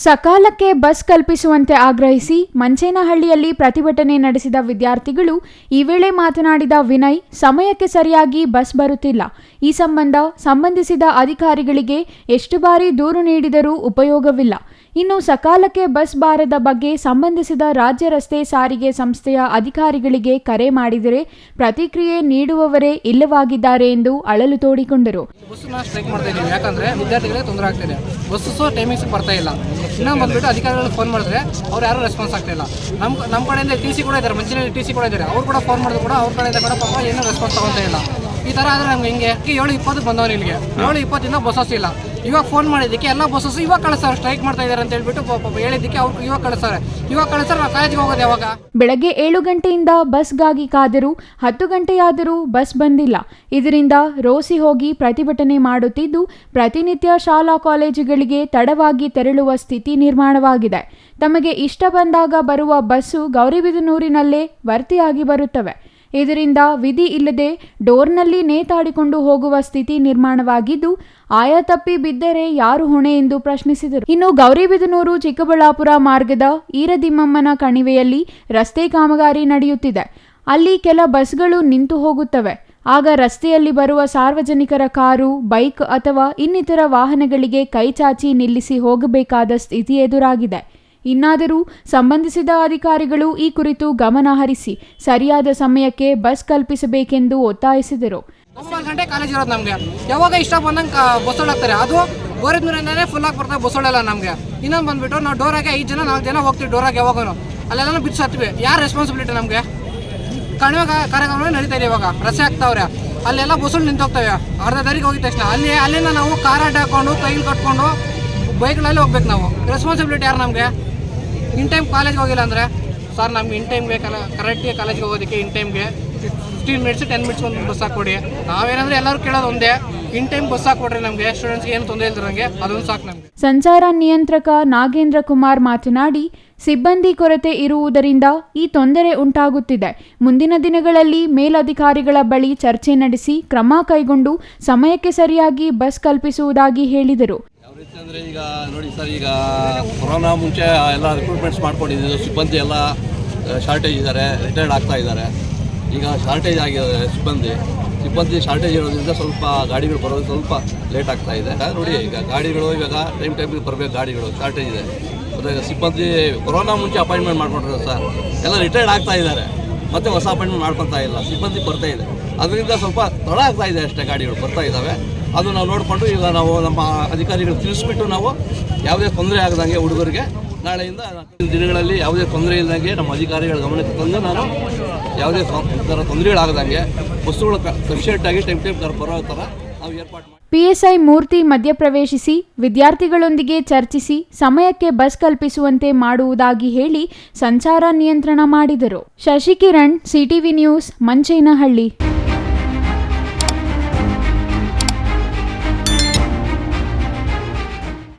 ಸಕಾಲಕ್ಕೆ ಬಸ್ ಕಲ್ಪಿಸುವಂತೆ ಆಗ್ರಹಿಸಿ ಮಂಚೇನಹಳ್ಳಿಯಲ್ಲಿ ಪ್ರತಿಭಟನೆ ನಡೆಸಿದ ವಿದ್ಯಾರ್ಥಿಗಳು ಈ ವೇಳೆ ಮಾತನಾಡಿದ ವಿನಯ್, ಸಮಯಕ್ಕೆ ಸರಿಯಾಗಿ ಬಸ್ ಬರುತ್ತಿಲ್ಲ. ಈ ಸಂಬಂಧ ಸಂಬಂಧಿಸಿದ ಅಧಿಕಾರಿಗಳಿಗೆ ಎಷ್ಟು ಬಾರಿ ದೂರು ನೀಡಿದರೂ ಉಪಯೋಗವಿಲ್ಲ. ಇನ್ನು ಸಕಾಲಕ್ಕೆ ಬಸ್ ಬಾರದ ಬಗ್ಗೆ ಸಂಬಂಧಿಸಿದ ರಾಜ್ಯ ರಸ್ತೆ ಸಾರಿಗೆ ಸಂಸ್ಥೆಯ ಅಧಿಕಾರಿಗಳಿಗೆ ಕರೆ ಮಾಡಿದರೆ ಪ್ರತಿಕ್ರಿಯೆ ನೀಡುವವರೇ ಇಲ್ಲವಾಗಿದ್ದಾರೆ ಎಂದು ಅಳಲು ತೋಡಿಕೊಂಡರು. ಯಾಕಂದ್ರೆ ವಿದ್ಯಾರ್ಥಿಗಳಿಗೆ ತೊಂದರೆ ಆಗ್ತಿದೆ. ಬಸ್ಸು ಟೈಮಿಂಗ್ಸ್ ಬರ್ತಾ ಇಲ್ಲ. ಇನ್ನೂ ಬಂದ್ಬಿಟ್ಟು ಅಧಿಕಾರಿಗಳಿಗೆ ಫೋನ್ ಮಾಡಿದ್ರೆ ಅವ್ರು ಯಾರು ರೆಸ್ಪಾನ್ಸ್ ಆಗ್ತಾ ಇಲ್ಲ. ನಮ್ಮ ಕಡೆಯಿಂದ ಟಿ.ಸಿ ಕೂಡ ಇದ್ದಾರೆ, ಮಂಚಿನಲ್ಲಿ ಟಿ.ಸಿ ಕೂಡ ಇದ್ದಾರೆ. ಅವ್ರು ಕೂಡ ಫೋನ್ ಮಾಡಿದ್ರು ಕೂಡ ಅವ್ರ ಕಡೆಯಿಂದ ಕೂಡ ಪಾಪ ಏನೂ ರೆಸ್ಪಾನ್ಸ್ ತಗೊಳ್ತಾ ಇಲ್ಲ. ಈ ಥರ ಆದರೆ ನಮ್ಗೆ ಹಿಂಗೆ 7:20 ಬಂದವ್ರು ಇಲ್ಲಿಗೆ 7:20 ಬಸ್ಸಸ್ ಇಲ್ಲ. ಇವಾಗ ಫೋನ್ ಮಾಡಿದ್ದಕ್ಕೆ ಎಲ್ಲ ಬಸ್ಸಸ್ ಇವಾಗ ಕಳಿಸ್ತಾರೆ, ಸ್ಟ್ರೈಕ್ ಮಾಡ್ತಾ ಇದ್ದಾರೆ ಅಂತ ಹೇಳ್ಬಿಟ್ಟು ಹೇಳಿದ್ದಕ್ಕೆ ಅವ್ರು ಇವಾಗ ಕಳಿಸ್ತಾರೆ ನಾವು ಕಾಲೇಜಿಗೆ ಹೋಗೋದು ಯಾವಾಗ? ಬೆಳಗ್ಗೆ 7 ಗಂಟೆಯಿಂದ ಬಸ್ಗಾಗಿ ಕಾದರೂ 10 ಗಂಟೆಯಾದರೂ ಬಸ್ ಬಂದಿಲ್ಲ. ಇದರಿಂದ ರೋಸಿ ಹೋಗಿ ಪ್ರತಿಭಟನೆ ಮಾಡುತ್ತಿದ್ದು, ಪ್ರತಿನಿತ್ಯ ಶಾಲಾ ಕಾಲೇಜುಗಳಿಗೆ ತಡವಾಗಿ ತೆರಳುವ ಸ್ಥಿತಿ ನಿರ್ಮಾಣವಾಗಿದೆ. ತಮಗೆ ಇಷ್ಟ ಬಂದಾಗ ಬರುವ ಬಸ್ಸು ಗೌರಿಬಿದನೂರಿನಲ್ಲೇ ಭರ್ತಿಯಾಗಿ ಬರುತ್ತವೆ. ಇದರಿಂದ ವಿಧಿ ಇಲ್ಲದೆ ಡೋರ್ನಲ್ಲಿ ನೇತಾಡಿಕೊಂಡು ಹೋಗುವ ಸ್ಥಿತಿ ನಿರ್ಮಾಣವಾಗಿದ್ದು, ಆಯ ತಪ್ಪಿ ಬಿದ್ದರೆ ಯಾರು ಹೊಣೆ ಎಂದು ಪ್ರಶ್ನಿಸಿದರು. ಇನ್ನು ಗೌರಿಬಿದನೂರು ಚಿಕ್ಕಬಳ್ಳಾಪುರ ಮಾರ್ಗದ ಈರದಿಮ್ಮಮ್ಮನ ಕಣಿವೆಯಲ್ಲಿ ರಸ್ತೆ ಕಾಮಗಾರಿ ನಡೆಯುತ್ತಿದೆ. ಅಲ್ಲಿ ಕೆಲ ಬಸ್ಗಳು ನಿಂತು ಹೋಗುತ್ತವೆ. ಆಗ ರಸ್ತೆಯಲ್ಲಿ ಬರುವ ಸಾರ್ವಜನಿಕರ ಕಾರು, ಬೈಕ್ ಅಥವಾ ಇನ್ನಿತರ ವಾಹನಗಳಿಗೆ ಕೈಚಾಚಿ ನಿಲ್ಲಿಸಿ ಹೋಗಬೇಕಾದ ಸ್ಥಿತಿ ಎದುರಾಗಿದೆ. ಇನ್ನಾದರೂ ಸಂಬಂಧಿಸಿದ ಅಧಿಕಾರಿಗಳು ಈ ಕುರಿತು ಗಮನ ಹರಿಸಿ ಸರಿಯಾದ ಸಮಯಕ್ಕೆ ಬಸ್ ಕಲ್ಪಿಸಬೇಕೆಂದು ಒತ್ತಾಯಿಸಿದರು. 9 ಗಂಟೆ ಕಾಲೇಜ್ ಇರೋದು ನಮಗೆ. ಯಾವಾಗ ಇಷ್ಟ ಬಂದಂಗೆ ಬಸ್ ಹೊಡಾಕ್ತಾರೆ. ಅದು ಗೋರಿದ್ನೂರಿಂದನೇ ಫುಲ್ ಆಗಿ ಬರ್ತಾರೆ, ಬಸ್ ಹೊಡಲ್ಲ ನಮಗೆ. ಇನ್ನೊಂದು ಬಂದ್ಬಿಟ್ಟು ನಾವು ಡೋರಾಗೆ 5 ಜನ 4 ಜನ ಹೋಗ್ತೀವಿ. ಡೋರಾಗೆ ಯಾವಾಗೂ ಅಲ್ಲೆಲ್ಲ ಬಿಟ್ಟು ಸತ್ವಿ. ಯಾರು ರೆಸ್ಪಾನ್ಸಿಬಿಲಿಟಿ ನಮಗೆ? ಕಣಿವೆ ಕಾರ್ಯಕ್ರಮ ನಡೀತಾ ಇದೆ. ಇವಾಗ ರಸ್ತೆ ಆಗ್ತಾವ್ರೆ, ಅಲ್ಲೆಲ್ಲ ಬಸ್ಸುಗಳು ನಿಂತೋಗ್ತವೆ. ಅರ್ಧ ದಾರಿಗೆ ಹೋಗಿದ ತಕ್ಷಣ ಅಲ್ಲಿಂದ ನಾವು ಕಾರ್ ಅಡ್ಡ ಹಾಕೊಂಡು ಕೈಲಿ ಕಟ್ಕೊಂಡು ಬೈಕ್ಗಳಲ್ಲಿ ಹೋಗ್ಬೇಕು. ನಾವು ರೆಸ್ಪಾನ್ಸಿಬಿಲಿಟಿ ಯಾರು ನಮಗೆ? ಇನ್ ಟೈಮ್ ಕಾಲೇಜ್ಗೆ ಹೋಗಿಲ್ಲ ಅಂದರೆ ಸರ್ ನಮ್ಗೆ ಇನ್ ಟೈಮ್ ಬೇಕಲ್ಲ, ಕರೆಕ್ಟಿಗೆ ಕಾಲೇಜ್ಗೆ ಹೋಗೋದಕ್ಕೆ ಇನ್ ಟೈಮ್ಗೆ 15 ಮಿನಿಟ್ಸ್ 10 ಮಿನಿಟ್ಸ್ ಒಂದು ಬಸ್ ಹಾಕ್ಕೊಡಿ. ನಾವೇನಂದ್ರೆ ಎಲ್ಲರೂ ಕೇಳೋದು ಒಂದೇ, ಇನ್ ಟೈಮ್ ಬಸ್ ಹಾಕ್ಕೊಡ್ರಿ ನಮಗೆ, ಸ್ಟೂಡೆಂಟ್ಸ್ಗೆ ಏನು ತೊಂದರೆ ಇಲ್ದಿರಂಗೆ ಅದೊಂದು ಸಾಕು ನಮಗೆ. ಸಂಚಾರ ನಿಯಂತ್ರಕ ನಾಗೇಂದ್ರ ಕುಮಾರ್ ಮಾತನಾಡಿ, ಸಿಬ್ಬಂದಿ ಕೊರತೆ ಇರುವುದರಿಂದ ಈ ತೊಂದರೆ ಉಂಟಾಗುತ್ತಿದೆ. ಮುಂದಿನ ದಿನಗಳಲ್ಲಿ ಮೇಲಧಿಕಾರಿಗಳ ಬಳಿ ಚರ್ಚೆ ನಡೆಸಿ ಕ್ರಮ ಕೈಗೊಂಡು ಸಮಯಕ್ಕೆ ಸರಿಯಾಗಿ ಬಸ್ ಕಲ್ಪಿಸುವುದಾಗಿ ಹೇಳಿದರು. ಅಂದರೆ ಈಗ ನೋಡಿ ಸರ್, ಈಗ ಕೊರೋನಾ ಮುಂಚೆ ಎಲ್ಲ ರಿಕ್ರೂಟ್ಮೆಂಟ್ಸ್ ಮಾಡ್ಕೊಂಡಿದ್ದು ಸಿಬ್ಬಂದಿ ಎಲ್ಲ ಶಾರ್ಟೇಜ್ ಇದ್ದಾರೆ, ರಿಟೈರ್ಡ್ ಆಗ್ತಾ ಇದ್ದಾರೆ. ಈಗ ಶಾರ್ಟೇಜ್ ಆಗಿದ್ದಾರೆ ಸಿಬ್ಬಂದಿ ಶಾರ್ಟೇಜ್ ಇರೋದ್ರಿಂದ ಸ್ವಲ್ಪ ಗಾಡಿಗಳು ಬರೋದು ಸ್ವಲ್ಪ ಲೇಟ್ ಆಗ್ತಾ ಇದೆ. ನೋಡಿ ಈಗ ಗಾಡಿಗಳು ಇವಾಗ ಟೈಮಿಗೆ ಬರಬೇಕು, ಗಾಡಿಗಳು ಶಾರ್ಟೇಜ್ ಇದೆ. ಮತ್ತು ಸಿಬ್ಬಂದಿ ಕೊರೋನಾ ಮುಂಚೆ ಅಪಾಯಿಂಟ್ಮೆಂಟ್ ಮಾಡ್ಕೊಂಡಿರೋದು ಸರ್, ಎಲ್ಲ ರಿಟೈರ್ಡ್ ಆಗ್ತಾ ಇದ್ದಾರೆ, ಮತ್ತು ಹೊಸ ಅಪಾಯಿಂಟ್ಮೆಂಟ್ ಮಾಡ್ಕೊತಾ ಇಲ್ಲ. ಸಿಬ್ಬಂದಿ ಬರ್ತಾ ಇದೆ, ಅದರಿಂದ ಸ್ವಲ್ಪ ತಡ ಆಗ್ತಾ ಇದೆ ಅಷ್ಟೇ. ಗಾಡಿಗಳು ಬರ್ತಾ ಇದ್ದಾವೆ, ಅದು ನಾವು ನೋಡಿಕೊಂಡು ಈಗ ನಾವು ನಮ್ಮ ಅಧಿಕಾರಿಗಳು ತಿಳಿಸ್ಬಿಟ್ಟು ನಾವು ಯಾವುದೇ ತೊಂದರೆ ಆಗದಂಗೆ ಹುಡುಗರಿಗೆ ನಾಳೆಯಿಂದ ದಿನಗಳಲ್ಲಿ ಯಾವುದೇ ತೊಂದರೆ ಇಲ್ಲದಂಗೆ ನಮ್ಮ ಅಧಿಕಾರಿಗಳ ಗಮನಕ್ಕೆ ತಂದು ನಾನು ಯಾವುದೇ ಥರ ತೊಂದರೆಗಳಾಗದಂಗೆ ಬಸ್ಸುಗಳು ಸಫಿಷಿಯೆಂಟಾಗಿ ಟೈಮ್ ಬರೋ ಥರ ನಾವು ಏರ್ಪಾಡು ಮಾಡಿ. ಪಿಎಸ್ಐ ಮೂರ್ತಿ ಮಧ್ಯಪ್ರವೇಶಿಸಿ ವಿದ್ಯಾರ್ಥಿಗಳೊಂದಿಗೆ ಚರ್ಚಿಸಿ ಸಮಯಕ್ಕೆ ಬಸ್ ಕಲ್ಪಿಸುವಂತೆ ಮಾಡುವುದಾಗಿ ಹೇಳಿ ಸಂಚಾರ ನಿಯಂತ್ರಣ ಮಾಡಿದರು. Shashikiran, CTV news, Manchenahalli.